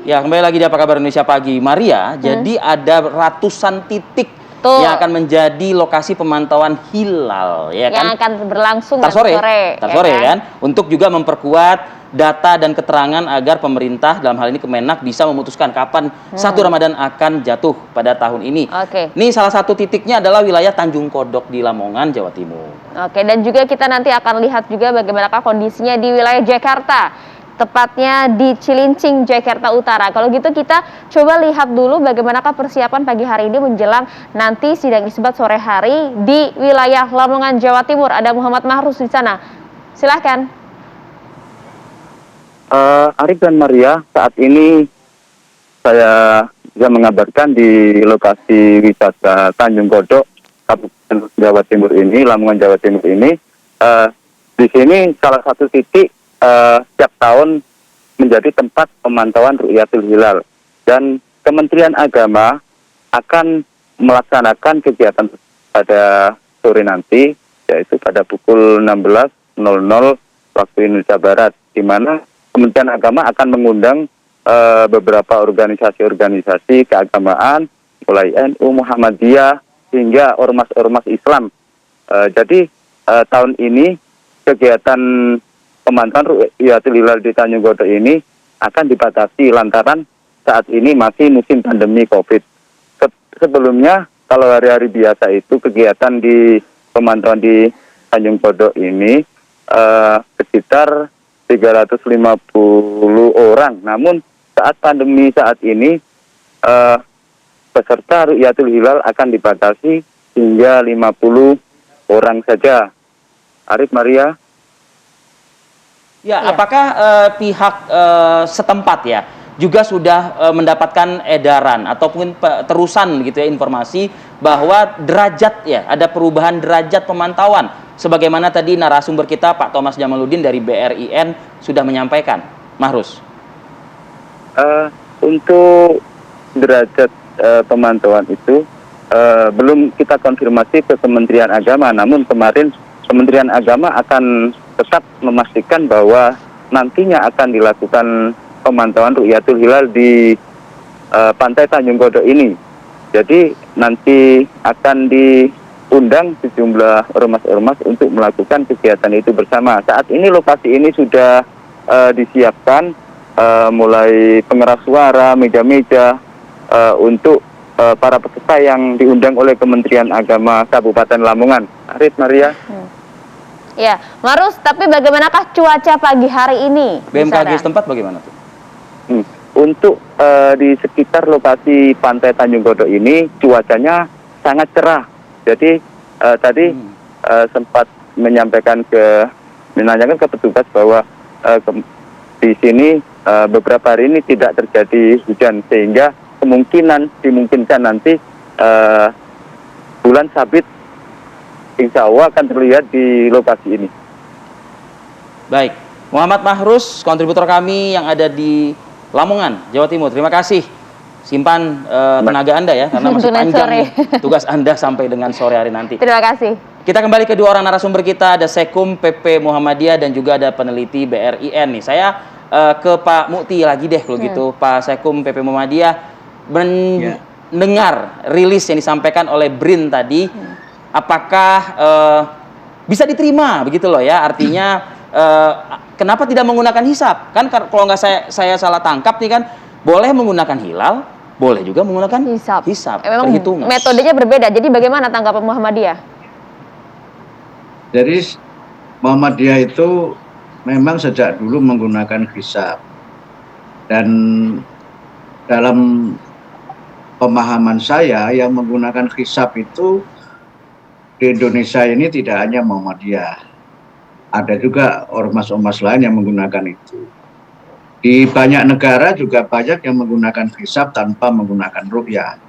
Ya, kembali lagi di Apa Kabar Indonesia Pagi. Maria, jadi ada ratusan titik yang akan menjadi lokasi pemantauan hilal, ya kan? Yang akan berlangsung ntar sore, ya kan? Untuk juga memperkuat data dan keterangan agar pemerintah, dalam hal ini Kemenak, bisa memutuskan kapan 1 Ramadan akan jatuh pada tahun ini. Ini salah satu titiknya adalah wilayah Tanjung Kodok di Lamongan, Jawa Timur. Dan juga kita nanti akan lihat juga bagaimanakah kondisinya di wilayah Jakarta, tepatnya di Cilincing, Jakarta Utara. Kalau gitu kita coba lihat dulu bagaimanakah persiapan pagi hari ini menjelang nanti sidang isbat sore hari di wilayah Lamongan, Jawa Timur. Ada Muhammad Mahrus di sana. Silahkan. Arif dan Maria, saat ini saya bisa mengabarkan di lokasi wisata Tanjung Kodok, Kabupaten Jawa Timur ini, Lamongan, Jawa Timur ini. Di sini salah satu titik setiap tahun menjadi tempat pemantauan Ru'yatul Hilal, dan Kementerian Agama akan melaksanakan kegiatan pada sore nanti, yaitu pada pukul 16.00 waktu Indonesia Barat, di mana Kementerian Agama akan mengundang beberapa organisasi-organisasi keagamaan, mulai NU, Muhammadiyah, hingga ormas-ormas Islam. Jadi tahun ini kegiatan pemantauan Ru'yatul Hilal di Tanjung Kodok ini akan dibatasi lantaran saat ini masih musim pandemi COVID. Sebelumnya, kalau hari-hari biasa itu kegiatan di pemantauan di Tanjung Kodok ini sekitar 350 orang. Namun saat pandemi saat ini peserta Ru'yatul Hilal akan dibatasi hingga 50 orang saja. Arif, Maria. Ya, apakah pihak setempat ya juga sudah mendapatkan edaran ataupun terusan gitu ya informasi bahwa derajat ya, ada perubahan derajat pemantauan sebagaimana tadi narasumber kita Pak Thomas Jamaluddin dari BRIN sudah menyampaikan, Mahrus? Untuk derajat pemantauan itu belum kita konfirmasi ke Kementerian Agama, namun kemarin Kementerian Agama akan tetap memastikan bahwa nantinya akan dilakukan pemantauan Ru'yatul Hilal di pantai Tanjung Kodok ini. Jadi nanti akan diundang sejumlah ormas-ormas untuk melakukan kegiatan itu bersama. Saat ini lokasi ini sudah disiapkan mulai pengeras suara, meja-meja untuk para peserta yang diundang oleh Kementerian Agama Kabupaten Lamongan. Arif, Maria. Ya, Marus, tapi bagaimanakah cuaca pagi hari ini? BMKG setempat bagaimana tuh? Untuk di sekitar lokasi pantai Tanjung Kodok ini cuacanya sangat cerah. Jadi tadi sempat menanyakan ke petugas bahwa di sini beberapa hari ini tidak terjadi hujan, sehingga dimungkinkan nanti bulan sabit insya Allah akan terlihat di lokasi ini. Baik, Muhammad Mahrus, kontributor kami yang ada di Lamongan, Jawa Timur. Terima kasih. Simpan tenaga Anda ya, karena masih panjang nih tugas Anda sampai dengan sore hari nanti. Terima kasih. Kita kembali ke dua orang narasumber kita, ada Sekum PP Muhammadiyah dan juga ada peneliti BRIN nih. Saya ke Pak Mukti lagi deh kalau gitu. Pak Sekum PP Muhammadiyah mendengar rilis yang disampaikan oleh BRIN tadi. Apakah bisa diterima begitu loh ya, artinya kenapa tidak menggunakan hisab? Kan kalau nggak saya salah tangkap nih kan, boleh menggunakan hilal, boleh juga menggunakan hisab. Memang metodenya berbeda, jadi bagaimana tanggapan Muhammadiyah? Jadi Muhammadiyah itu memang sejak dulu menggunakan hisab, dan dalam pemahaman saya yang menggunakan hisab itu di Indonesia ini tidak hanya Muhammadiyah, ada juga ormas-ormas lain yang menggunakan itu. Di banyak negara juga banyak yang menggunakan hisab tanpa menggunakan ruqyah.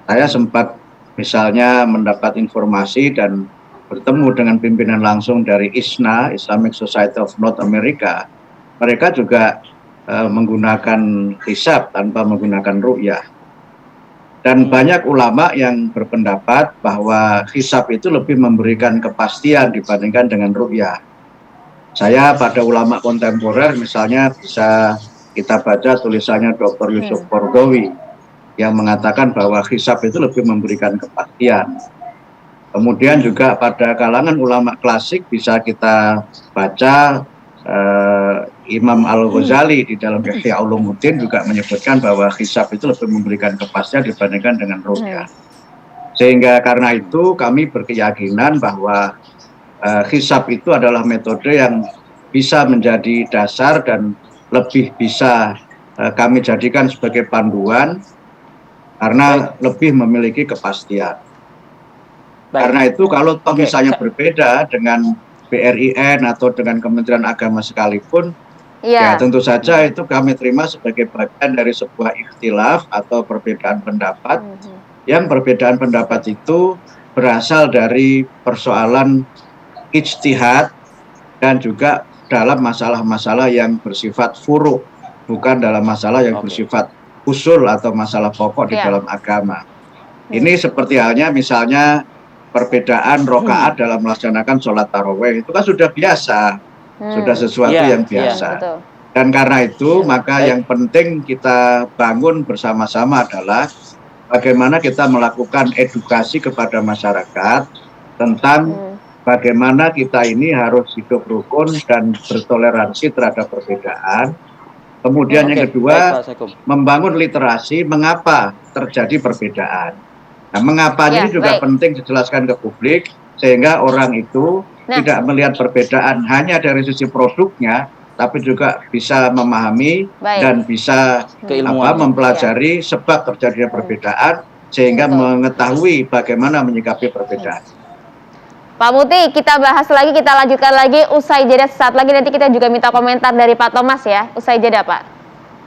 Saya sempat misalnya mendapat informasi dan bertemu dengan pimpinan langsung dari ISNA, Islamic Society of North America. Mereka juga menggunakan hisab tanpa menggunakan ruqyah. Dan banyak ulama yang berpendapat bahwa hisab itu lebih memberikan kepastian dibandingkan dengan ruqyah. Saya pada ulama kontemporer misalnya bisa kita baca tulisannya Dr. Yusuf Kordowi yang mengatakan bahwa hisab itu lebih memberikan kepastian. Kemudian juga pada kalangan ulama klasik bisa kita baca Imam Al-Ghazali di dalam Ihya Ulumuddin juga menyebutkan bahwa hisab itu lebih memberikan kepastian dibandingkan dengan ruqyah. Sehingga karena itu kami berkeyakinan bahwa hisab itu adalah metode yang bisa menjadi dasar dan lebih bisa kami jadikan sebagai panduan karena lebih memiliki kepastian. Karena itu kalau toh misalnya berbeda dengan BRIN atau dengan Kementerian Agama sekalipun, ya tentu saja itu kami terima sebagai bagian dari sebuah ikhtilaf atau perbedaan pendapat. Yang perbedaan pendapat itu berasal dari persoalan ijtihad dan juga dalam masalah-masalah yang bersifat furu', bukan dalam masalah yang bersifat usul atau masalah pokok di dalam agama. Ini seperti halnya misalnya perbedaan rokaat dalam melaksanakan sholat tarawih itu kan sudah biasa, sudah sesuatu yang biasa. Dan karena itu maka yang penting kita bangun bersama-sama adalah bagaimana kita melakukan edukasi kepada masyarakat tentang bagaimana kita ini harus hidup rukun dan bertoleransi terhadap perbedaan. Kemudian yang kedua, membangun literasi mengapa terjadi perbedaan. Nah, mengapa ini juga penting dijelaskan ke publik sehingga orang itu tidak melihat perbedaan hanya dari sisi produknya, tapi juga bisa memahami dan bisa mempelajari sebab terjadinya perbedaan sehingga mengetahui bagaimana menyikapi perbedaan. Pak Muti, kita bahas lagi, kita lanjutkan lagi usai jeda. Saat lagi nanti kita juga minta komentar dari Pak Thomas ya, usai jeda Pak.